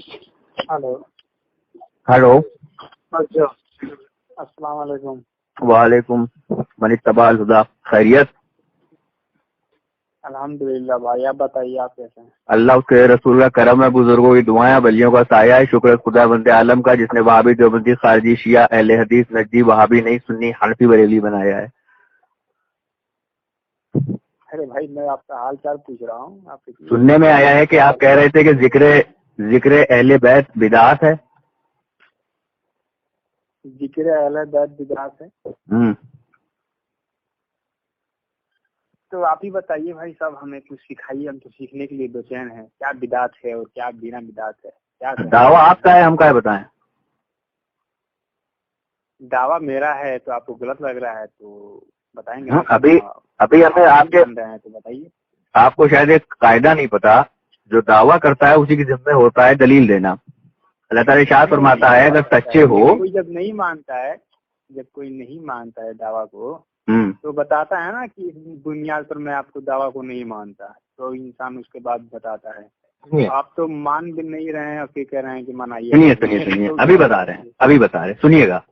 Hello. Hello. अच्छा, अस्सलाम वालेकुम। वालेकुम। मनी तबाल हुदा, खैरियत? अल्हम्दुलिल्लाह भाई, आप बताइए आप कैसे हैं? अल्लाह उसके रसूल का करम है, बुजुर्गों की दुआएं, वलियों का साया है। शुक्र खुदा बंदे आलम का जिसने वहाबी, देवबंदी, खारजी, शिया, अहले हदीस, नजदी, वहाबी नहीं, सुन्नी, हनफी, बरेली बनाया है। अरे भाई, मैं आपका हाल चाल पूछ रहा हूँ, आप सुनने में आया है कि आप कह रहे थे कि जिक्र अहले बैत बिदात है। जिक्र अहले बैत बिदअत है, तो आप ही बताइए भाई साहब, हमें कुछ सिखाइए, हम तो सीखने के लिए बेचैन हैं। क्या बिदअत है और क्या बिना बिदअत है, क्या कहें? दावा आपका है, हम क्या बताएं? दावा मेरा है तो आपको गलत लग रहा है तो बताएंगे ना। अभी हमें आपके बन रहे हैं तो बताइए। आपको शायद एक कायदा नहीं पता, जो दावा करता है उसी की जिम्मे होता है दलील देना। अल्लाह ताला इरशाद फरमाता है, अगर सच्चे हो। कोई जब नहीं मानता है, जब कोई नहीं मानता है दावा को, तो बताता है ना कि इस बुनियाद पर मैं आपको दावा को नहीं मानता, तो इंसान उसके बाद बताता है। आप तो मान भी नहीं रहे हैं और फिर कह रहे हैं कि मनाइए। सुनिए अभी बता रहे हैं, सुनिएगा,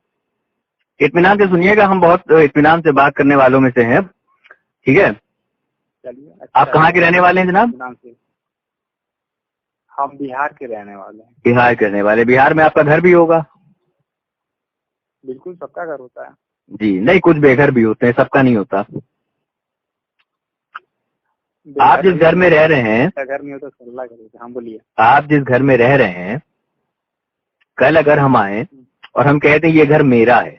इत्मीनान से सुनिएगा। हम बहुत इत्मीनान से बात करने वालों में से हैं, ठीक है? चलिए। आप कहाँ के रहने वाले हैं जनाब? हम बिहार के रहने वाले हैं। बिहार के रहने वाले। बिहार में आपका घर भी होगा? बिल्कुल, सबका घर होता है जी नहीं, कुछ बेघर भी होते हैं, सबका नहीं होता। आप जिस घर में रह रहे हैं, घर में होता तो घर होता। हाँ बोलिए। आप जिस घर में रह रहे हैं, कल अगर हम आए और हम कहते हैं ये घर मेरा है,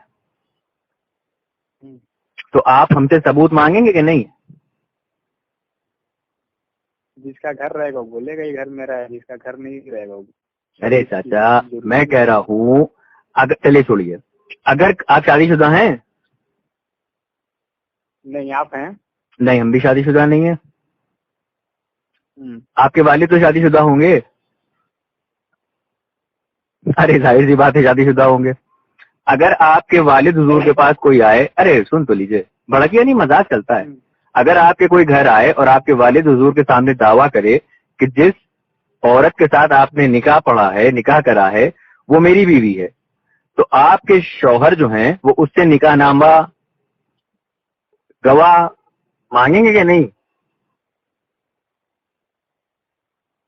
तो आप हमसे सबूत मांगेंगे कि नहीं? जिसका घर रहेगा वो बोलेगा ये घर मेरा है, जिसका घर नहीं रहेगा वो। अरे चाचा, मैं कह रहा हूँ, अगर चलिए छोड़िए, अगर आप शादीशुदा हैं? नहीं। आप हैं? नहीं, हम भी शादीशुदा नहीं है। आपके वालिद तो शादीशुदा होंगे? अरे जाहिर सी बात है, शादीशुदा होंगे। अगर आपके वालिद हुजूर के पास कोई आए, अरे सुन तो लीजिए, भड़किया नहीं, मजाक चलता है। अगर आपके कोई घर आए और आपके वालिद हुजूर के सामने दावा करे कि जिस औरत के साथ आपने निकाह पढ़ा है, निकाह करा है, वो मेरी बीवी है, तो आपके शौहर जो हैं वो उससे निकाहनामा, गवाह मांगेंगे कि नहीं?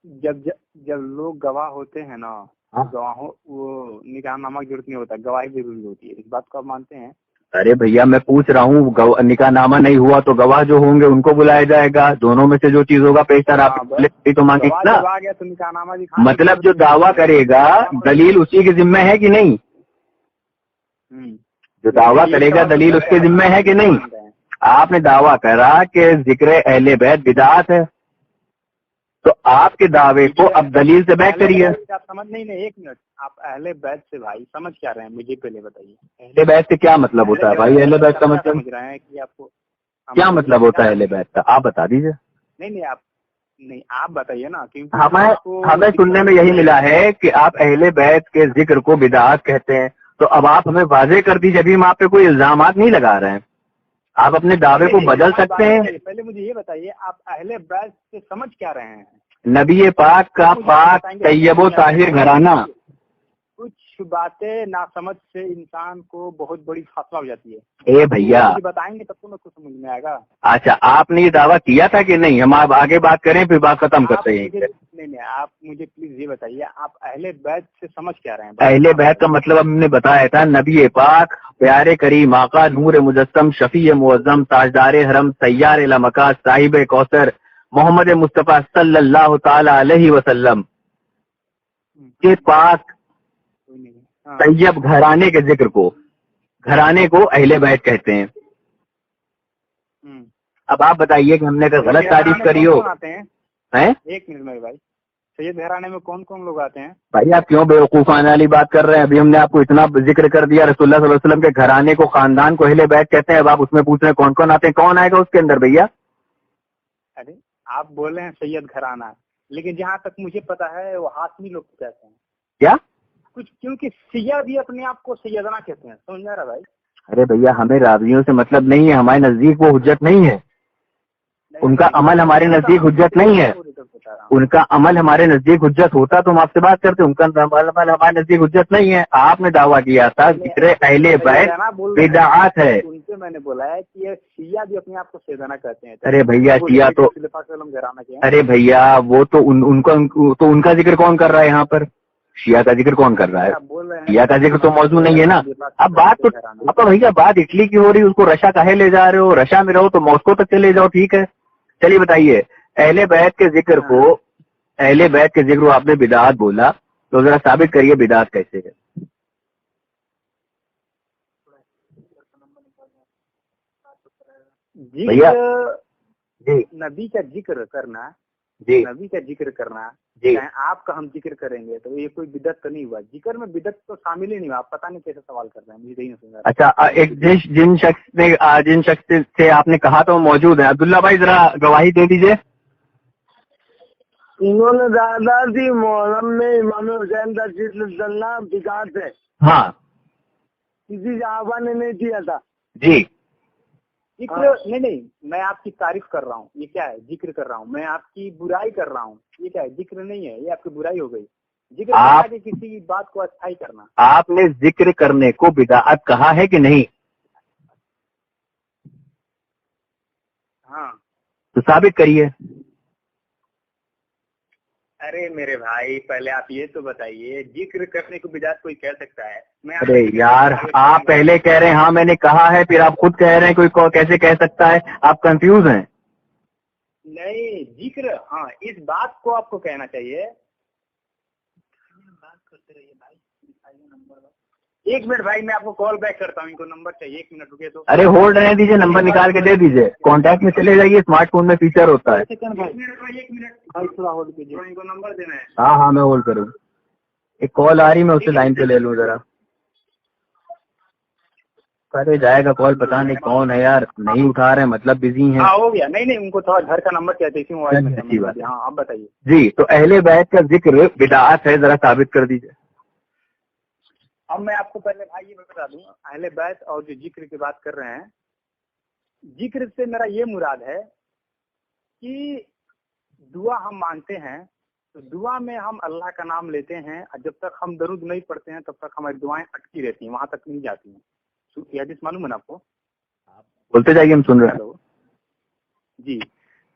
जब लोग गवाह होते हैं ना, गवाहों वो निकाहनामा की जरूरत नहीं होता, गवाही जरूरी होती है। इस बात को आप मानते हैं? अरे भैया, मैं पूछ रहा हूँ, निकाहनामा नहीं हुआ तो गवाह जो होंगे उनको बुलाया जाएगा, दोनों में से जो चीज होगा पेशतर आप तो मांगेंगे ना। आ गया तो निकाहनामा मतलब जो दावा करेगा दलील उसी के जिम्मे है कि नहीं? जो दावा करेगा दलील उसके जिम्मे है कि नहीं? आपने दावा करा कि जिक्र अहले बैत बिदअत है, तो आपके दावे को अब दलील से बैक करिए। आप समझ नहीं। एक मिनट, आप अहले बैत से भाई समझ क्या रहे हैं, मुझे पहले बताइए। अहले बैत से क्या मतलब होता है भाई? अहले बैत का मतलब समझ रहे हैं कि आपको क्या मतलब होता है अहले बैत का, आप बता दीजिए। नहीं, आप बताइए ना, क्योंकि हमें सुनने में यही मिला है कि आप अहले बैत के जिक्र को बिदअत कहते हैं, तो अब आप हमें वाज़ेह कर दीजिए। अभी हम आप पे कोई इल्जामात नहीं लगा रहे हैं, आप अपने दावे को बदल सकते हैं। पहले मुझे ये बताइए, आप अहले बैत से समझ क्या रहे हैं? नबी पाक का पाक तैयबो ताहिर घराना। कुछ बातें ना समझ से इंसान को बहुत बड़ी फासला हो जाती है। ए भैया, बताएंगे तब तो मैं कुछ समझ में आएगा। अच्छा, आपने ये दावा किया था कि नहीं? हम आप आगे बात करें फिर बात खत्म करते हैं। नहीं, आप मुझे प्लीज ये बताइए, आप अहले बैत से समझ क्या रहे हैं? अहले बैत का मतलब हमने बताया था, नबी पाक, प्यारे करीम आका, नूर मुजस्सम, शफी मुअज्जम, ताजदार हरम, तैयार लमका, साहिब कौसर, मोहम्मद मुस्तफ़ा सल्लल्लाहु ताला अलैहि वसल्लम के पाक तैयब घराने के जिक्र को, घराने को अहले बैत कहते हैं। अब आप बताइए कि हमने अगर गलत तारीफ करी हो। हैं? एक मिनट मेरे भाई, सैयद घराने में कौन कौन लोग आते हैं? भाई आप क्यों बेवकूफाना वाली बात कर रहे हैं? अभी हमने आपको इतना जिक्र कर दिया, रसूलुल्लाह सल्लल्लाहु अलैहि वसल्लम के घराने को, खानदान को अहले बैत कहते हैं। अब आप उसमें पूछ रहे हैं कौन कौन आते हैं, कौन आएगा उसके अंदर भैया? अरे आप बोल रहे हैं सैयद घराना, लेकिन जहाँ तक मुझे पता है वो हाशमी लोग कहते हैं। क्या कुछ, क्योंकि सिया भी अपने आप को सैयदना कहते हैं, समझ आ रहा भाई? अरे भैया, हमें रावियों से मतलब नहीं है, हमारे नजदीक वो हुज्जत नहीं है, उनका अमल हमारे नजदीक हुज्जत नहीं है। उनका अमल हमारे नजदीक हुज्जत होता तो हम आपसे बात करते, उनका अमल हमारे नजदीक हुज्जत नहीं है। आपने दावा किया था जिक्र अहले बैत बिदअत है। उनसे मैंने बोला है कि ये शिया भी अपने आप को सैयदना कहते हैं। अरे भैया शिया तो, अरे भैया वो तो उनका जिक्र कौन कर रहा है यहाँ पर? शिया का जिक्र कौन कर रहा है? शिया का जिक्र तो मौजूद नहीं है ना। अब बात तो अब भैया बात इटली की हो रही, उसको रशा काहे ले जा रहे हो? रशा में रहो तो मॉस्को तक चले जाओ, ठीक है। चलिए बताइए, अहले बैत के जिक्र को, अहले बैत के जिक्र को आपने बिदात बोला, तो जरा साबित करिए बिदात कैसे है। भैया जी, नबी का जिक्र करना जी, नबी का जिक्र करना जी, आपका हम जिक्र करेंगे तो ये कोई बिदत तो नहीं हुआ? जिक्र में बिदत तो शामिल ही नहीं हुआ। आप पता नहीं कैसे सवाल कर रहे हैं, मुझे नहीं समझ। अच्छा, एक जिन शख्स से आपने कहा तो मौजूद है, अब्दुल्ला भाई जरा गवाही दे दीजिए। इन्होंने दादाजी मोहर्रम में इमाम हुसैन का जिक्र करना बिदात है। हाँ, किसी सहाबा ने नहीं किया था जी। जिक्र नहीं, मैं आपकी तारीफ कर रहा हूँ। ये क्या है? जिक्र कर रहा हूँ। मैं आपकी बुराई कर रहा हूँ, ये क्या है? जिक्र नहीं है, ये आपकी बुराई हो गई। जिक्र आप किसी बात को अच्छाई करना। आपने जिक्र करने को बिदाअत कहा है कि नहीं? हाँ, तो साबित करिए। अरे मेरे भाई, पहले आप ये तो बताइए, जिक्र करने को बिदात कोई कह सकता है? अरे यार, आप पहले कह रहे हैं हाँ मैंने कहा है, फिर आप खुद कह रहे हैं कोई कैसे कह सकता है? आप कंफ्यूज हैं। नहीं, जिक्र, हाँ, इस बात को आपको कहना चाहिए। बात करते रहिए भाई। एक मिनट भाई, मैं आपको कॉल बैक करता हूँ। इनको नंबर चाहिए, 1 मिनट रुके तो। अरे होल्ड रहने दीजिए, नंबर निकाल के दे दीजिए। कॉन्टैक्ट में चले जाइए, स्मार्टफोन में फीचर होता है। 1 मिनट भाई, थोड़ा होल्ड कीजिए। इनको नंबर देना है। हाँ हाँ, मैं होल्ड करूँ। एक कॉल आ रही, मैं उससे लाइन पे ले लूँ जरा। करे जाएगा कॉल, पता नहीं कौन है यार, नहीं उठा रहे, मतलब बिजी हैं। हाँ, हो गया। नहीं, उनको थोड़ा घर का नंबर चाहिए, इसी मोबाइल में। अच्छी बात है। हाँ, आप बताइए जी। तो अहले बैत का जिक्र बिदाअत है, जरा साबित कर दीजिए। अब मैं आपको पहले भाई ये बता दूं, अहले बैत और जो जिक्र की बात कर रहे हैं, जिक्र से मेरा ये मुराद है कि दुआ हम मांगते हैं तो दुआ में हम अल्लाह का नाम लेते हैं, और जब तक हम दरूद नहीं पढ़ते हैं तब तक हमारी दुआएं अटकी रहती हैं, वहां तक नहीं जाती हैं। हदीस मालूम है ना आपको? बोलते जाइए, हम सुन रहे हैं। जी,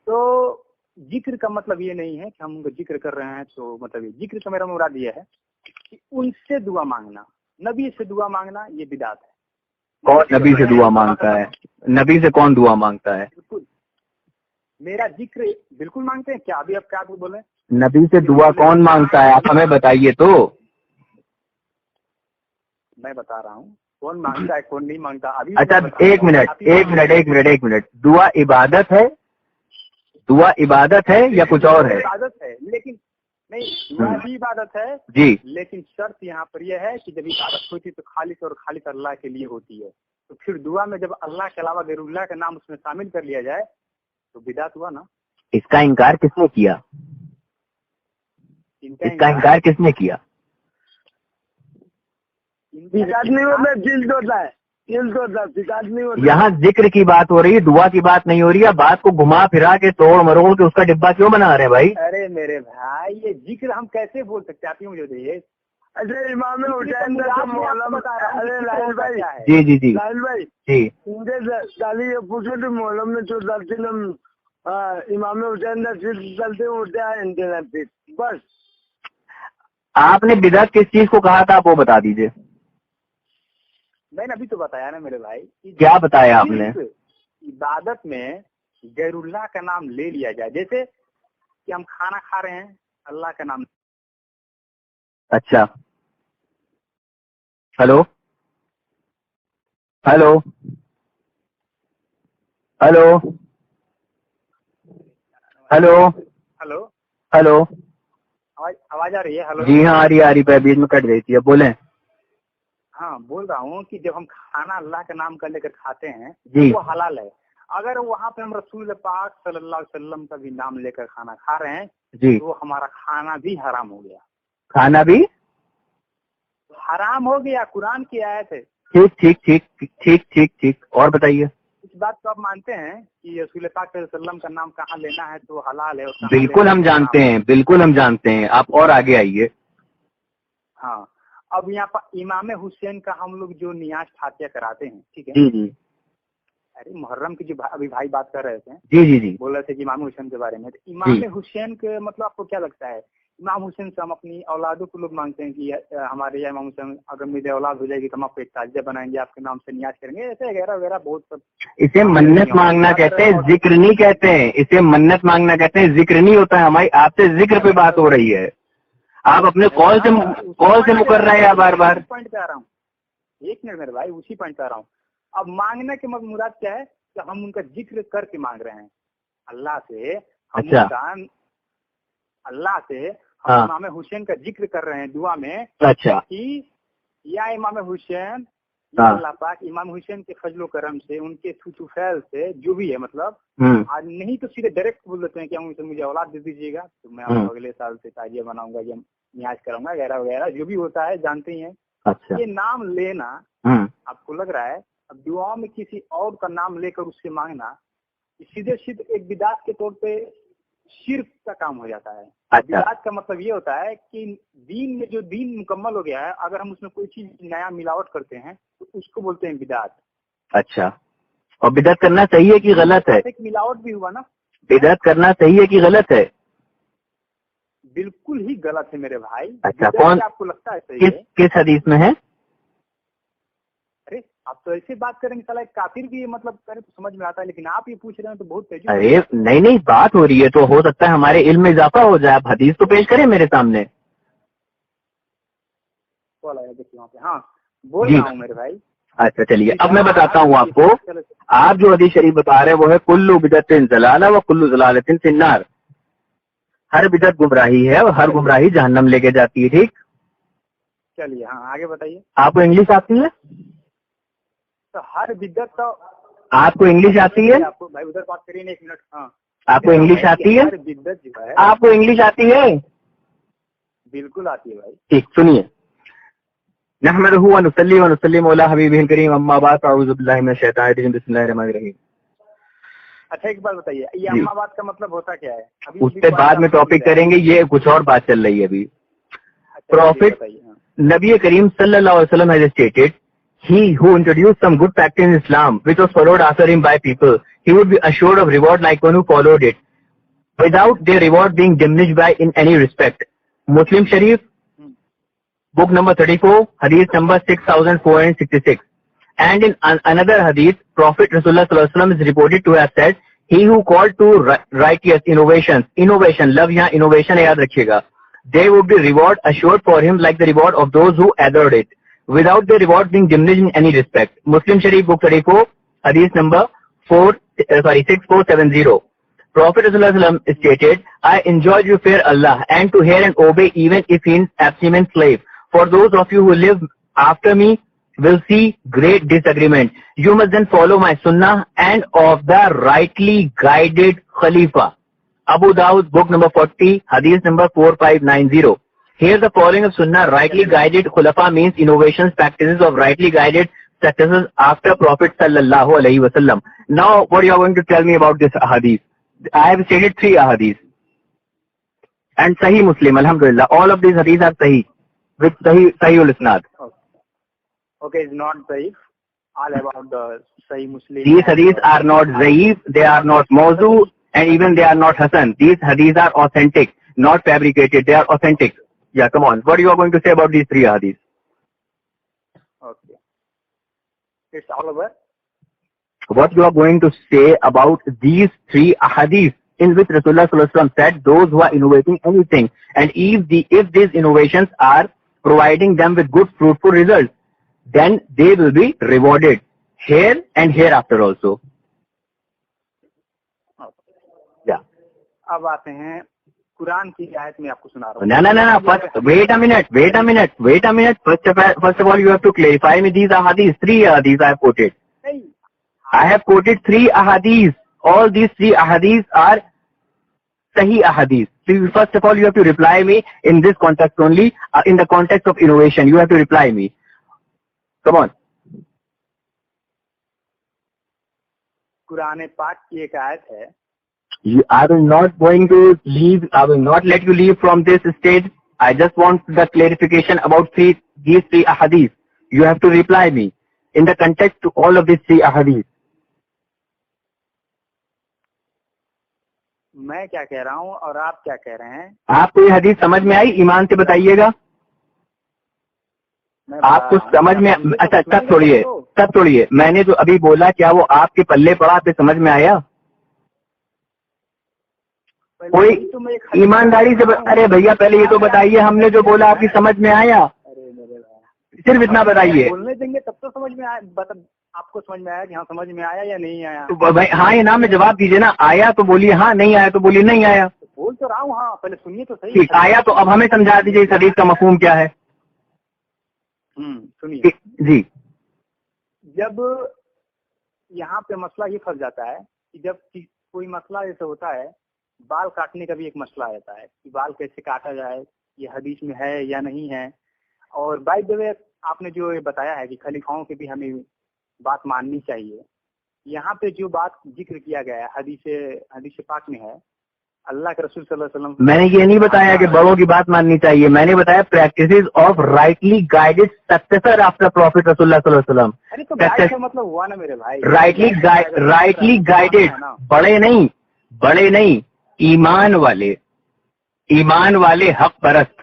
तो जिक्र का मतलब ये नहीं है कि हम उनको जिक्र कर रहे हैं, तो मतलब ये जिक्र का मेरा मुराद ये है कि उनसे दुआ मांगना, नबी से दुआ मांगना, ये बिदात है। कौन नबी से दुआ मांगता है? नबी से कौन दुआ मांगता है? बिल्कुल, मेरा जिक्र बिल्कुल मांगते हैं। क्या अभी आप क्या बोले? नबी से दुआ कौन मांगता है? आप हमें बताइए तो। मैं बता रहा हूँ कौन मांगता है कौन नहीं मांगता अभी। अच्छा, एक मिनट। दुआ इबादत है? दुआ इबादत है या कुछ और है? इबादत है, लेकिन नहीं, दुआ भी इबादत है जी, लेकिन शर्त यहाँ पर यह है कि जब इबादत होती है तो खालिस और खालिस अल्लाह के लिए होती है। तो फिर दुआ में जब अल्लाह के अलावा गैरुल्लाह का नाम उसमें शामिल कर लिया जाए तो बिदात हुआ ना। इसका इनकार किसने किया? इसका इनकार किसने किया? यहाँ जिक्र की बात हो रही है, दुआ की बात नहीं हो रही है। बात को घुमा फिरा के तोड़ मरोड़ के उसका डिब्बा क्यों बना रहे हैं भाई? अरे मेरे भाई, ये जिक्र हम कैसे बोल सकते हैं? आप ही मुझे बताइए। अच्छा, इमाम हुसैन अरे लाल भाई, जी जी जी, लाल भाई जी, ये पूछो तो मोहल्लम में जो इमाम हुसैन चलते बस। आपने बिदअत किस चीज को कहा था, आप वो बता दीजिए। मैंने अभी तो बताया ना मेरे भाई। क्या बताया आपने? इबादत में गैरुल्लाह का नाम ले लिया जाए, जैसे कि हम खाना खा रहे हैं अल्लाह का नाम। अच्छा, hello hello hello hello hello hello, आवाज आ रही है? हेलो, जी हाँ, आ रही है, बीच में कट गई थी, अब बोलें। हाँ, बोल रहा हूँ कि जब हम खाना अल्लाह का नाम कर लेकर खाते हैं जी, वो हलाल है। अगर वहाँ पे हम रसूल पाक सल्लल्लाहु अलैहि वसल्लम का भी नाम लेकर खाना खा रहे हैं जी, तो हमारा खाना भी हराम हो गया। खाना भी हराम हो गया, कुरान की आयत है। ठीक ठीक ठीक ठीक ठीक ठीक, और बताइए। इस बात को आप मानते हैं कि रसूल पाक सल्लल्लाहु का नाम कहाँ लेना है तो हलाल है? बिल्कुल हम जानते हैं, बिल्कुल हम जानते हैं। आप और आगे आइए। हाँ, अब यहाँ पर इमाम हुसैन का हम लोग जो नियाज फातिया कराते हैं, ठीक है जी जी। अरे मुहर्रम की जो अभी भाई बात कर रहे थे, जी जी जी, बोल रहे थे कि इमाम हुसैन के बारे में, तो इमाम हुसैन के मतलब आपको क्या लगता है? इमाम हुसैन से हम अपनी औलादों को लोग मांगते हैं कि हमारे इमाम हुसैन अगर मेरी औलाद हो जाएगी तो हम आपको एक ताजिया बनाएंगे, आपके नाम से नियाज करेंगे, ऐसे वगैरह वगैरह बहुत सब। इसे मन्नत मांगना कहते हैं, जिक्र नहीं कहते हैं। इसे मन्नत मांगना कहते हैं, जिक्र नहीं होता है। हमारी आपसे जिक्र पे बात हो रही है, आप अपने कॉल से मुकर रहे हैं बार बार। पॉइंट पे आ रहा हूँ, एक मिनट मेरे भाई, उसी पॉइंट पे आ रहा हूँ। अब मांगने के मुराद क्या है कि हम उनका जिक्र करके मांग रहे हैं अल्लाह से। अच्छा, अल्लाह से हम इमाम हुसैन का जिक्र कर रहे हैं दुआ में। अच्छा, कि या इमाम हुसैन, अल्लाह पाक इमाम हुसैन के फजलो करम से, उनके थुथुफैल से, जो भी है मतलब, आज नहीं तो सीधे डायरेक्ट बोल देते हैं कि हम मुझे औलाद दे दीजिएगा तो मैं आपको अगले साल से ताजिया बनाऊंगा या न्याज कराऊंगा वगैरह वगैरह, जो भी होता है जानते ही हैं। अच्छा, ये नाम लेना आपको लग रहा है अब दुआ में किसी और का नाम लेकर उससे मांगना सीधे सीधे एक बिदात के तौर पे शिर्क का काम हो जाता है। बिदात का मतलब ये होता है कि दीन में जो दीन मुकम्मल हो गया है, अगर हम उसमें कोई चीज नया मिलावट करते हैं तो उसको बोलते हैं बिदात। अच्छा, और बिदात करना सही है कि गलत है? एक मिलावट भी हुआ ना। बिदात करना सही है कि गलत है? बिल्कुल ही गलत है मेरे भाई। अच्छा, कौन आपको लगता है सही है? किस हदीस में है? अरे आप तो ऐसे बात करेंगे साला काफिर भी मतलब करें तो समझ में आता है, लेकिन आप ये पूछ रहे हैं तो बहुत तेजी। अरे नहीं बात हो रही है तो हो सकता है हमारे इल्म में इजाफा हो जाए। आप हदीस तो पेश करें मेरे सामने। देखिए वहाँ पे, हाँ बोल रहा हूँ मेरे भाई। अच्छा चलिए, अब मैं बताता हूँ आपको। आप जो हदीस शरीफ बता रहे हैं वो है कुल्लु बिदअतिन ज़लाला व कुल्लु ज़लालतिन फिन्नार। हर बिदअत गुमराही है और हर गुमराही जहन्नम लेके जाती है। ठीक, चलिए हाँ आगे बताइए। आपको इंग्लिश आती है? तो हर बिदअत तो आपको इंग्लिश आती है? आपको भाई उधर बात करिए 1 मिनट। हाँ आपको इंग्लिश आती है? हर बिदअत जो है आपको इंग्लिश आती है? बिल्कुल आती है भाई। ठीक, सुनिए। नहमदुहु व नुसल्ली व नुसल्लिमु अला हबीबिहिल करीम अम्मा बाद अऊज़ु बिल्लाहि मिनश शैतानिर रजीम बिस्मिल्लाहिर रहमानिर रहीम। अच्छा एक बात बताइए, ये अम्मा बात का मतलब होता क्या है? अभी उसके बाद में टॉपिक करेंगे, ये कुछ और बात चल रही है अभी। प्रॉफिट नबी करीम सल्लल्लाहु अलैहि वसल्लम has stated he who introduced some good practice in Islam which was followed after him by people, he would be assured of reward like one who followed it without their reward being diminished by in any respect. Muslim Sharif, book number 34, hadith number 6466. And in another hadith, Prophet Rasulullah sallallahu alaihi wasallam is reported to have said, he who called to righteous innovation, love यहाँ innovation याद रखिएगा, there would be reward assured for him like the reward of those who adored it, without the reward being diminished in any respect. Muslim Sharif, book 34, hadith number 6470. Prophet Rasulullah sallallahu alaihi wasallam stated, I enjoy to fear Allah and to hear and obey even if he is abstinent slave. For those of you who live after me will see great disagreement. You must then follow my sunnah and of the rightly guided Khalifa. Abu Dawud, book number 40, hadith number 4590. Here the following of sunnah, rightly guided Khulafa means innovations, practices of rightly guided successors after Prophet sallallahu alaihi wasallam. Now what you are going to tell me about this hadith? I have stated 3 hadiths. And Sahih Muslim, alhamdulillah. All of these hadiths are Sahih. With Sahihul Isnad. Okay, it's not Sahih. All about the Sahih Muslim. These hadiths are not Zaif, they are not Mawzu, and even they are not Hasan. These hadiths are authentic, not fabricated. They are authentic. Yeah, come on. What you are going to say about these 3 hadiths? Okay. It's all over. What you are going to say about these 3 hadiths in which Rasulullah sallallahu alaihi wasallam said those who are innovating anything, and if these innovations are providing them with good fruitful results, then they will be rewarded here and hereafter also. Yeah. अब आते हैं कुरान की आयत में आपको सुना रहा हूँ. No. First, wait a minute. First of all, you have to clarify me these ahadith. 3 ahadith I have quoted. I have quoted 3 ahadith. All these 3 ahadith are Sahih ahadith. So first of all, you have to reply me in this context only, in the context of innovation. You have to reply me. Come on. Quran पाक की एक आयत है, I will not going to leave. I will not let you leave from this stage. I just want the clarification about these three ahadith. You have to reply me in the context to all of these three ahadith. मैं क्या कह रहा हूँ और आप क्या कह रहे हैं? आपको ये हदीस समझ में आई? ईमान से बताइएगा। आपको समझ में? अच्छा तब छोड़िए, मैंने जो अभी बोला क्या वो आपके पल्ले पड़ा? आपके समझ में आया? कोई ईमानदारी से अरे भैया पहले ये तो बताइए, हमने जो बोला आपकी समझ में आया? सिर्फ इतना बताइए। बोलने देंगे तब तो समझ में आया। आपको समझ में आया कि हाँ समझ में आया या नहीं आया? तो भाई हाँ या ना में जवाब दीजिए ना। आया तो बोलिए हाँ, नहीं आया तो बोलिए नहीं आया। बोल तो रहा हूँ हाँ, पहले सुनिए तो सही। ठीक, आया तो अब हमें समझा दीजिए इस हदीस का मफहूम क्या है। सुनिए जी। जब यहाँ पे मसला ये फंस जाता है कि जब कोई मसला ऐसा होता है, बाल काटने का भी एक मसला रहता है कि बाल कैसे काटा जाए, ये हदीस में है या नहीं है। और बाय द वे आपने जो ये बताया है कि खलीफाओं की भी हमें बात माननी चाहिए, यहाँ पे जो बात जिक्र किया गया है हदीस पाक में है, अल्लाह के रसूल सल्लल्लाहु अलैहि वसल्लम। मैंने ये नहीं बताया कि बड़ों की बात माननी चाहिए, मैंने बताया practices of rightly guided successor after profit रसूलुल्लाह सल्लल्लाहु अलैहि वसल्लम। अरे तो गाइड का मतलब हुआ ना मेरे भाई, राइटली गाइडेड, बड़े नहीं, ईमान वाले हक परस्त।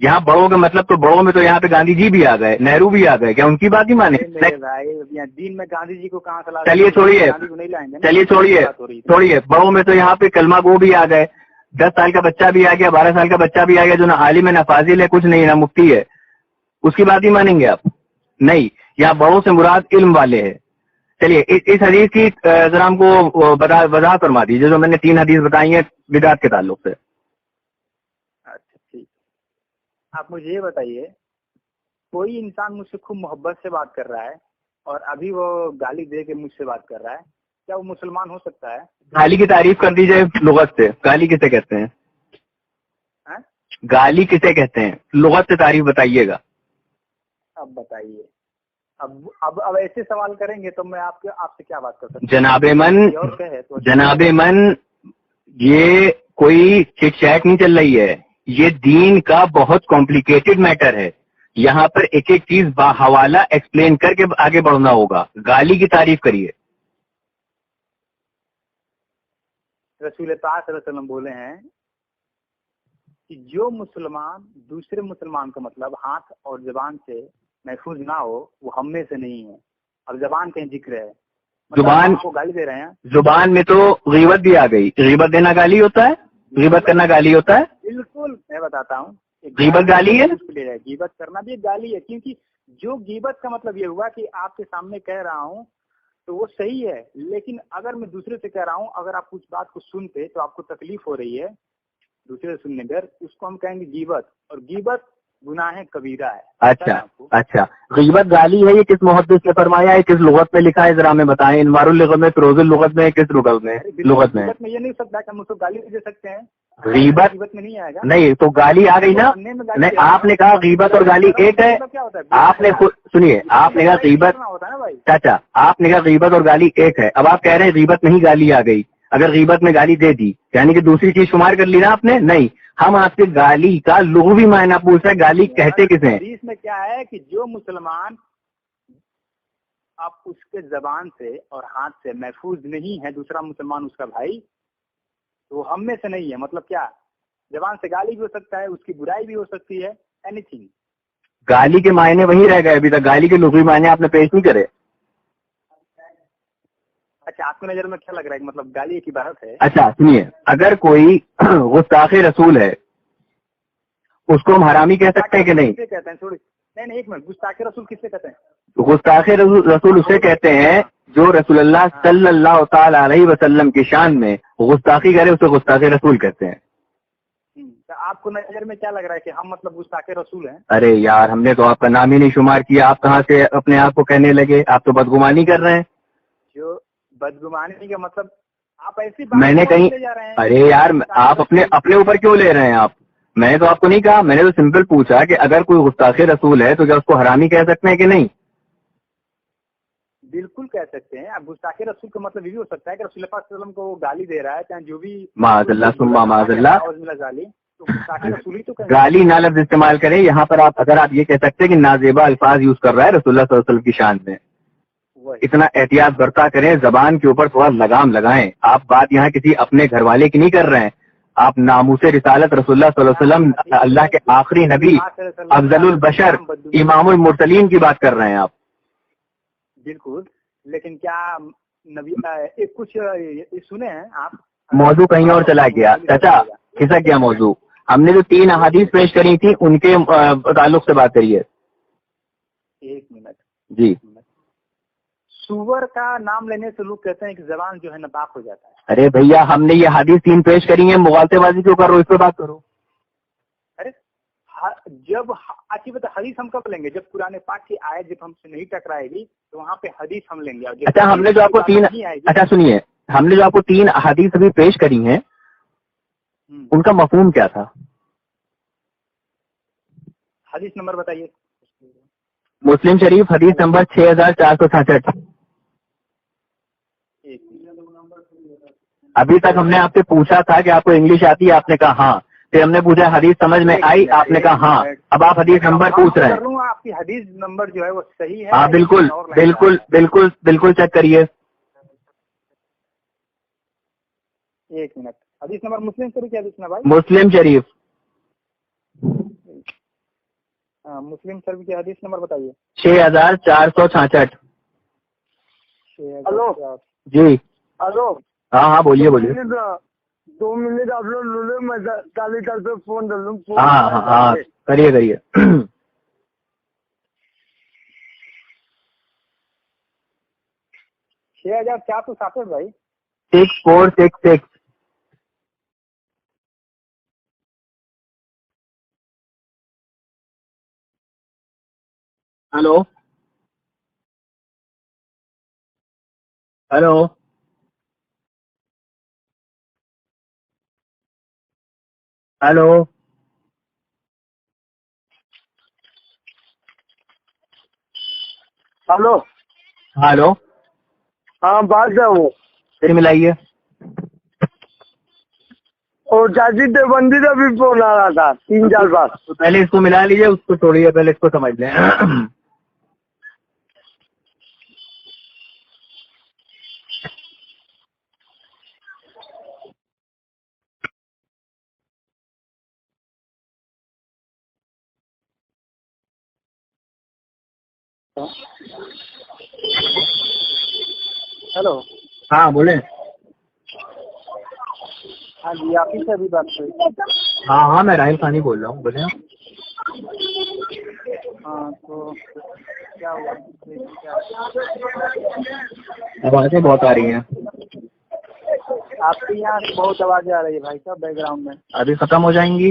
यहाँ बड़ों का मतलब तो बड़ों में तो यहाँ पे गांधी जी भी आ गए, नेहरू भी आ गए, क्या उनकी बात ही माने? दिन में गांधी जी को कहाँ से? चलिए छोड़िए, बड़ों में तो यहाँ पे कलमा गो भी आ गए, 10 साल का बच्चा भी आ गया, 12 साल का बच्चा भी आ गया, जो ना आलिम है ना फाजिल है, कुछ नहीं, ना मुफ्ती है, उसकी बात ही मानेंगे आप? नहीं, यहाँ बड़ों से मुराद इल्म वाले है। चलिए इस हदीस की जरा हमको वजाहत फरमा दीजिए, जो मैंने 3 हदीस बताई है बिदात के ताल्लुक से। अच्छा ठीक, आप मुझे ये बताइए, कोई इंसान मुझसे खूब मोहब्बत से बात कर रहा है और अभी वो गाली दे के मुझसे बात कर रहा है, क्या वो मुसलमान हो सकता है? गाली की तारीफ कर दीजिए लुगत से। गाली किसे कहते हैं? गाली किसे कहते हैं? लुगत से तारीफ बताइएगा। अब बताइए। अब ऐसे सवाल करेंगे तो मैं आपसे क्या बात कर सकता हूँ? जनाबे मन, ये कोई चिट चैट नहीं चल रही है, ये दीन का बहुत कॉम्प्लिकेटेड मैटर है। यहाँ पर एक एक चीज बाहवाला एक्सप्लेन करके आगे बढ़ना होगा। गाली की तारीफ करिए। रसूल पाक सल्लल्लाहु अलैहि वसल्लम बोले हैं कि जो मुसलमान दूसरे मुसलमान का मतलब हाथ और जबान से महफूज ना हो, वो हम में से नहीं है। अब जबान कहीं जिक्र है, जुबान को गाली दे रहे हैं। जुबान में तो गीबत भी आ गई। गीबत देना गाली होता है? गीबत करना गाली होता है? बिल्कुल, मैं बताता हूँ। गीबत गाली है? गीबत करना भी एक गाली है, क्योंकि जो गीबत का मतलब ये हुआ कि आपके सामने कह रहा हूँ तो वो सही है, लेकिन अगर मैं दूसरे से कह रहा हूँ, अगर आप कुछ बात को सुनते तो आपको तकलीफ हो रही है दूसरे से सुनने पर, उसको हम कहेंगे गीबत। और गीबत गुनाह कबीरा है। अच्छा, गीबत गाली है, ये किस मुहद्दिस ने फरमाया है? किस लुगत में लिखा है? जरा हमें बताएं। इनवारुल लुगत में, फिरोजुल लुगत में, किस लुगत में? ये नहीं सकता कि हम उसको गाली दे सकते हैं। गीबत में नहीं आएगा। नहीं तो गाली आ गई ना? नहीं, आपने कहा गीबत और गाली एक है। आपने सुनिए, आपने कहा गीबत, चाचा आपने कहा गीबत और गाली एक है। अब आप कह रहे हैं गीबत नहीं गाली आ गई। अगर गीबत में गाली दे दी यानी कि दूसरी चीज शुमार कर ली ना आपने? नहीं, हम आपसे गाली का लुग़वी मायना पूछ रहे हैं। गाली कहते किसे हैं? इसमें क्या है कि जो मुसलमान आप उसके जबान से और हाथ से महफूज नहीं है, दूसरा मुसलमान उसका भाई, तो हम में से नहीं है। मतलब क्या, जबान से गाली भी हो सकता है, उसकी बुराई भी हो सकती है, एनीथिंग। गाली के मायने वही रह गए अभी तक। गाली के लुग़वी मायने आपने पेश नहीं करे। अच्छा, आपको नजर में क्या लग रहा है? मतलब गाली की बात है। अच्छा सुनिए, अगर कोई गुस्ताखे रसूल है उसको हम हरामी कह सकते हैं कि नहीं? कहते हैं थोड़ी, नहीं एक मिनट, गुस्ताखे रसूल किससे कहते हैं? गुस्ताखे रसूल उसे कहते हैं जो रसूलुल्लाह सल्लल्लाहु तआला अलैहि वसल्लम की शान में गुस्ताखी करे, उसे गुस्ताखे रसूल कहते हैं। तो आपको नजर में क्या लग रहा है कि हम मतलब गुस्ताखे रसूल हैं? अरे यार, हमने तो आपका नाम ही नहीं शुमार किया, आप कहाँ से अपने आप को कहने लगे? आप तो बदगुमानी कर रहे हैं। जो बदगुमानी का मतलब, आप ऐसी मैंने कहीं, अरे यार आप अपने ऊपर क्यों ले रहे हैं आप? मैंने तो आपको नहीं कहा, मैंने तो सिंपल पूछा कि अगर कोई गुस्ताखे रसूल है तो क्या उसको हरामी कह सकते हैं कि नहीं? बिल्कुल कह सकते हैं। अब गुस्ताखे रसूल का मतलब ये भी हो सकता है कि रसूल पाक सल्लल्लाहु अलैहि वसल्लम को वो गाली दे रहा है, चाहे जो भी माज़ल्ला सुम्मा माज़ल्ला, तो गुस्ताखे रसूल ही तो गाली ना लफ्ज इस्तेमाल करें यहाँ पर। आप अगर आप ये कह सकते हैं कि नाजेबा अल्फाज यूज कर रहा है रसूलुल्लाह सल्लल्लाहु अलैहि वसल्लम की शान में, इतना एहतियात बरता करें, जबान के ऊपर थोड़ा लगाम लगाएं। आप बात यहाँ किसी अपने घर वाले की नहीं कर रहे हैं, आप नामूसे रिसालत रसूलुल्लाह सल्लल्लाहु अलैहि वसल्लम, अल्लाह के आखिरी नबी, अफजलुल बशर, इमामुल मुरसलीन की बात कर रहे हैं आप। बिल्कुल, लेकिन क्या नबी एक कुछ सुने हैं आप? मौजू कहीं और चला गया चाचा, खिसक गया मौजू। हमने जो 3 अहादीस पेश करी थी उनके ताल्लुक से बात करिए। 1 मिनट जी। सुअर का नाम लेने से लोग कहते हैं कि जबान जो है नापाक हो जाता है। अरे भैया, हमने ये हदीस 3 पेश करी है, मुगालतेबाजी क्यों कर रहे हो? इस पे बात करो। अरे जब अच्छी बात, हदीस हम कब लेंगे? जब कुरान पाक की आयत जब हमसे नहीं टकराएगी तो वहाँ पे हदीस हम लेंगे। अच्छा, हमने जो आपको 3, अच्छा सुनिए, हमने जो आपको 3 हदीस अभी पेश करी हैं उनका मफहूम क्या था? हदीस नंबर बताइए। मुस्लिम शरीफ हदीस नंबर 6466। अभी तक हमने आपसे पूछा था कि आपको इंग्लिश आती है, आपने कहा हाँ। फिर हमने पूछा हदीस समझ में आई, आपने कहा हाँ। अब आप हदीस नंबर पूछ रहे हैं। आपकी हदीस नंबर जो है वो सही है? हाँ बिल्कुल बिल्कुल बिल्कुल बिल्कुल, चेक करिए। 1 मिनट, हदीस नंबर मुस्लिम शरीफ क्या पूछना भाई? मुस्लिम शरीफ, मुस्लिम शरीफ की हदीस नंबर बताइए। 6466। हेलो जी। हेलो, हाँ हाँ, बोलिए बोलिए। 2 मिनट आप लोग लूले, मैं काली कर पे फोन डाल दूं। हाँ हाँ हाँ, करिए करिए। 6466 भाई। 6466। Hello hello hello hello hello. हाँ, बात है वो। फिर मिलाइए। और चाची देवबंदी का भी फोन आ रहा था 3-4 बार। तो पहले इसको मिला लीजिए, उसको छोड़िए, पहले इसको समझ लें। हेलो। हाँ बोले। हाँ जी, आप ही से अभी बात करें। हाँ हाँ, मैं राहिल खानी बोल रहा हूँ, बोले। हाँ तो क्या हुआ? आवाजें बहुत आ रही हैं आपके यहाँ से बहुत आवाजें आ रही है भाई साहब बैकग्राउंड में। अभी खत्म हो जाएंगी।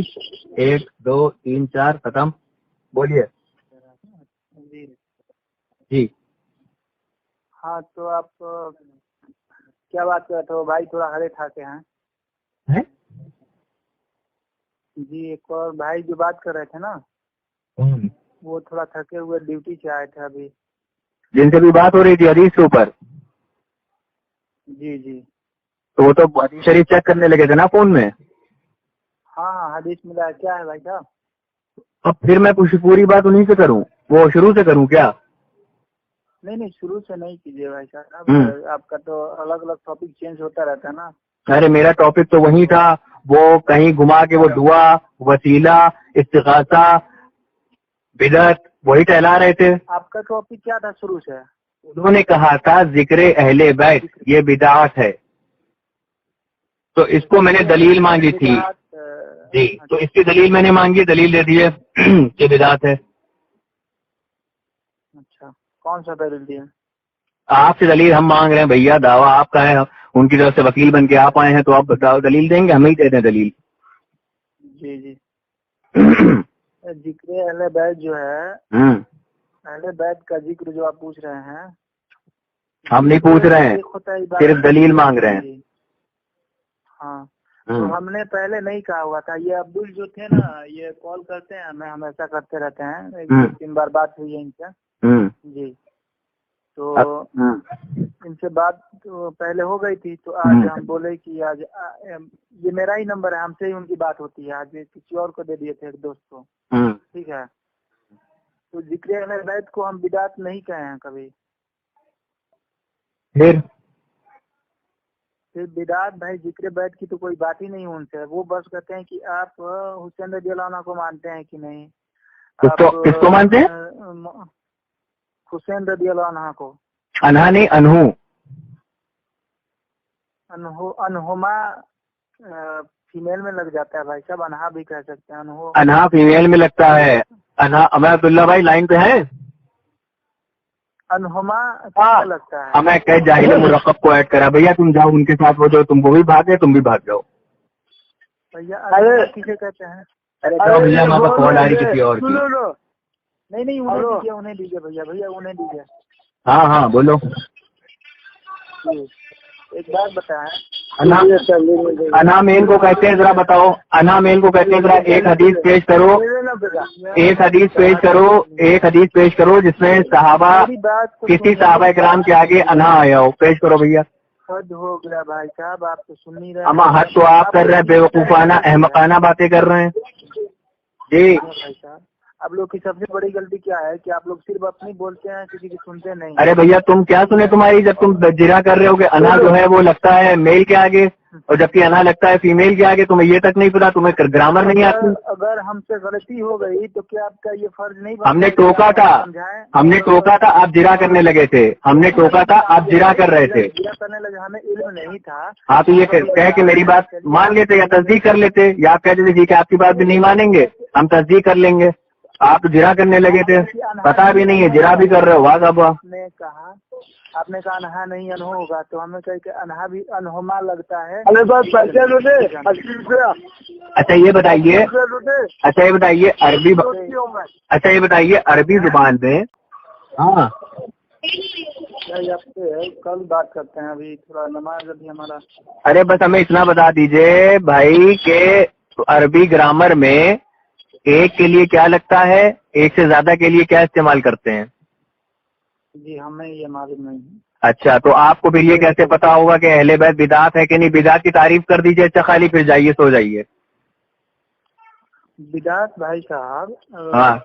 1 2 3 4 खत्म। बोलिए। जी। हाँ तो आप क्या बात कर रहे थे भाई? थोड़ा हरे ठाके हैं है? जी। एक और भाई जो बात कर रहे थे ना, वो थोड़ा थके हुए ड्यूटी से आए थे अभी। जिनसे भी बात हो रही थी हदीस के ऊपर। जी जी। तो वो तो हदीस शरीफ चेक करने लगे थे ना फोन में। हाँ हाँ, हदीस मिला है। क्या है भाई साहब? अब फिर मैं पूरी बात उन्हीं से करूं, वो शुरू से करूं क्या? नहीं नहीं, शुरू से नहीं कीजिए भाई साहब। आपका तो अलग अलग टॉपिक चेंज होता रहता है ना। अरे मेरा टॉपिक तो वही था, वो कहीं घुमा के वो दुआ, वसीला, इस्तिगासा, बिदअत वही टहला रहे थे। आपका टॉपिक क्या था शुरू से? उन्होंने कहा था जिक्र अहले बैत ये बिदअत है, तो इसको मैंने दलील मांगी थी जी। तो इसकी दलील मैंने मांगी, दलील दे दिए कि बिदअत है। अच्छा, कौन सा दलील दिया? आपसे दलील हम मांग रहे हैं भैया, दावा आपका है, उनकी तरफ से वकील बन के आप आए हैं, तो आप बताओ दलील देंगे? हम ही देते हैं दलील। जी जी। जिक्र अहले बैत जो है, अहले बैत का जिक्र जो आप पूछ रहे हैं, हम नहीं पूछ रहे हैं, सिर्फ दलील मांग रहे हैं। हाँ, तो हमने पहले नहीं कहा हुआ था। ये अब्दुल जो थे ना, ये कॉल करते हैं, हमें हमेशा करते रहते हैं। 1-3 बार बात हुई है इनसे जी। तो इनसे बात तो पहले हो गई थी, तो आज हम बोले कि आज ये मेरा ही नंबर है, हमसे ही उनकी बात होती है। आज किसी और को दे दिए थे, एक दोस्त को। ठीक है, तो जिक्र अहले बैत को हम बिदात नहीं कहे हैं कभी। फिर बिदात भाई जिक्र बैत की तो कोई बात ही नहीं उनसे। वो बस कहते हैं कि आप हुसैन रज़ियल्लाहु अन्हु को मानते हैं कि नहीं। किसको मानते हैं? हुसैन रज़ियल्लाहु अन्हु को। अनहा नहीं, अनहु। अनहुमा फीमेल में लग जाता है भाई साहब, अनहा भी कह सकते हैं। अनहा फीमेल में लगता है। अनहा अब्दुल्ला भाई लाइन पे है। अनहुमा लगता है। हमें कह जाहिल मुरक्कब को ऐड करा। भैया तुम जाओ उनके साथ, वो जो तुमको भी भागे, तुम भी भाग जाओ भैया। अरे किसे कहते हैं? अरे भैया वहाँ पर कॉल आ रही किसी और की। नहीं उन्हें दीजिए भैया, उन्हें दीजिए। हाँ बोलो। एक बात बताएं, अनामेन को कहते हैं, जरा बताओ अनामेन को कहते हैं। जरा एक हदीस पेश करो, एक हदीस पेश करो जिसमें सहाबा, किसी सहाबा किराम के आगे अना आया हो। पेश करो भैया। हद हो गया भाई साहब, आप तो सुन नहीं रहे। अम्मा हद तो आप कर रहे हैं, बेवकूफाना अहमकाना बातें कर रहे हैं जी। भाई साहब आप लोग की सबसे बड़ी गलती क्या है कि आप लोग सिर्फ अपनी बोलते हैं, किसी की सुनते नहीं। अरे भैया तुम क्या सुने तुम्हारी, जब तुम जिरा कर रहे हो कि अना जो है वो लगता है मेल के आगे, और जबकि अना लगता है फीमेल के आगे। तुम्हें ये तक नहीं पता, तुम्हें ग्रामर नहीं आती। अगर हमसे गलती हो गई तो क्या आपका ये फर्ज नहीं? हमने टोका था, आप जिरा करने लगे थे। हमने टोका था, आप जिरा कर रहे थे। जिरा करने लगे, हमें इल्म नहीं था। हाँ तो ये कह के मेरी बात मान लेते या तस्दीक कर लेते, या आप कहते थे ठीक है आपकी बात भी नहीं मानेंगे, हम तस्दीक कर लेंगे। आप जिरा करने लगे थे, पता भी नहीं है, जिरा भी कर रहे हो। वाह साहब आपने कहा अनहा नहीं अनहो होगा, तो हमें कह के अनहा भी अनहोमा लगता है। अच्छा ये बताइए अरबी जुबान में। हाँ कल बात करते हैं, अभी थोड़ा नमाज अभी हमारा। अरे बस हमें इतना बता दीजिए भाई के अरबी ग्रामर में एक के लिए क्या लगता है, एक से ज्यादा के लिए क्या इस्तेमाल करते हैं? जी हमें ये मालूम नहीं। अच्छा तो आपको फिर ये कैसे पता होगा कि अहले बैत बिदात है कि नहीं? बिदात की तारीफ कर दीजिए। अच्छा खाली फिर जाइए, सो जाइए। बिदात भाई साहब, हाँ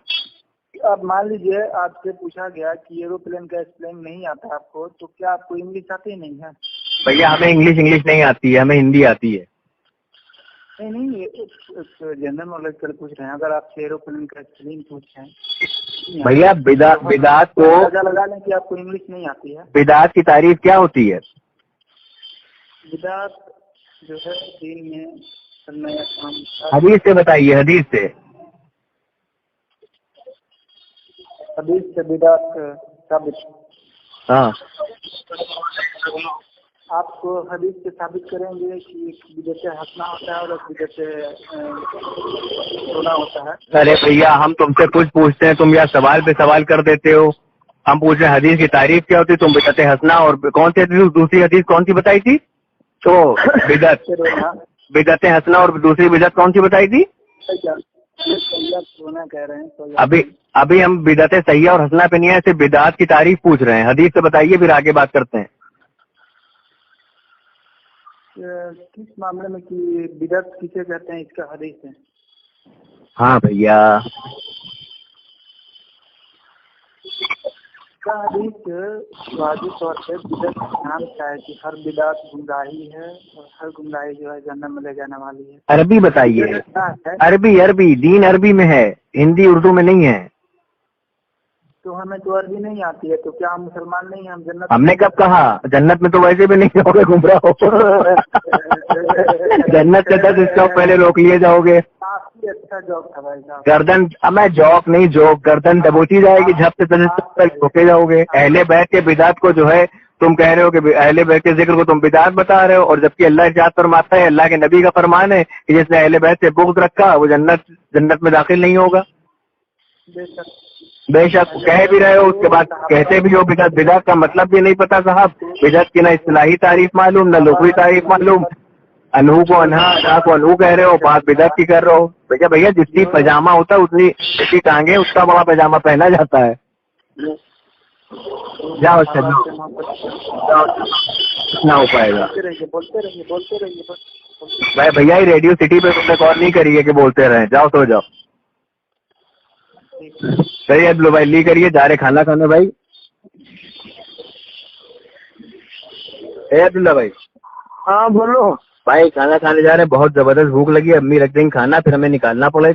अब मान लीजिए आपसे पूछा गया कि एरोप्लेन का स्पेलिंग नहीं आता आपको, तो क्या आपको इंग्लिश आती नहीं है? भैया हमें इंग्लिश नहीं आती है, हमें हिंदी आती है। नहीं जनरल नॉलेज कर पूछ रहे हैं। अगर आप एरोप्लेन का स्पेलिंग पूछ रहे हैं भैया, बिदात को लगा लें कि आपको इंग्लिश नहीं आती है। बिदात की तारीफ क्या होती है? बिदात जो है दीन में नया काम। हदीस से बताइए, हदीस से बिदात साबित। हाँ आपको हदीस से साबित करेंगे कि एक बिदअत हंसना होता है और एक बिदअत रोना होता है। अरे भैया हम तुमसे कुछ पूछते हैं, तुम यार सवाल पे सवाल कर देते हो। हम पूछ रहे हैं हदीस की तारीफ क्या होती है, तुम बिदअत हंसना और कौन सी हदीस, दूसरी हदीस कौन सी बताई थी? तो बिदअत हंसना और दूसरी बिदअत कौन सी बताई थी? रोना कह रहे हैं। अभी हम बिदअत सही और हंसना पे नहीं है, सिर्फ बिदअत की तारीफ पूछ रहे हैं। हदीस से बताइए, फिर आगे बात करते हैं। किस मामले में कि बिदअत किसे कहते हैं, इसका हदीस है। हाँ भैया का हदीस वाजिब तौर पे बिदअत नाम क्या है कि हर बिदअत गुमराही है और हर गुमराही जो है जन्नत में ले जाने वाली है। अरबी बताइए। अरबी दीन अरबी में है, हिंदी उर्दू में नहीं है। तो हमें तो अरबी नहीं आती है, तो क्या हम मुसलमान नहीं हैं? हम जन्नत। हमने कब कहा? जन्नत में तो वैसे भी नहीं होगे, गुमराह हो। जन्नत से 10 स्टॉप पहले रोक लिए जाओगे। काफी अच्छा जॉब था भाई साहब। गर्दन, मैं जॉक नहीं जोक, गर्दन दबोची जाएगी, झप से 10 स्टॉप तक रोके जाओगे। अहले बैत के बिदात को जो है तुम कह रहे हो कि अहले बैत के जिक्र को तुम बिदात बता रहे हो, और जबकि अल्लाह इरशाद फरमाता है, अल्लाह के नबी का फरमान है कि जिसने अहले बैत से बुग़्ज़ रखा वो जन्नत में दाखिल नहीं होगा। बेशक कह भी रहे हो, उसके बाद कहते भी हो बिदअत। बिदअत का मतलब भी नहीं पता साहब। बिदअत की ना इस्तिलाही तारीफ मालूम, ना लुग़वी तारीफ मालूम। अनहु को अनहा को अनहु कह रहे हो, बात बिदअत की कर रहे हो। भैया जितनी पजामा होता है उतनी टांगे उसका बड़ा पजामा पहना जाता है। जाओ अच्छा कितना हो पाएगा। बोलते रहिए भाई भैया ही रेडियो सिटी पे तुमने कॉल नहीं करी है कि बोलते रहे। जाओ सो जाओ। सही अब्दुल्ला भाई ली करिए, जा रहे खाना खाने भाई। अब्दुल्ला भाई। हाँ बोलो भाई खाना खाने जा रहे हैं, बहुत जबरदस्त भूख लगी है। अम्मी रख देंगे खाना, फिर हमें निकालना पड़ेगा।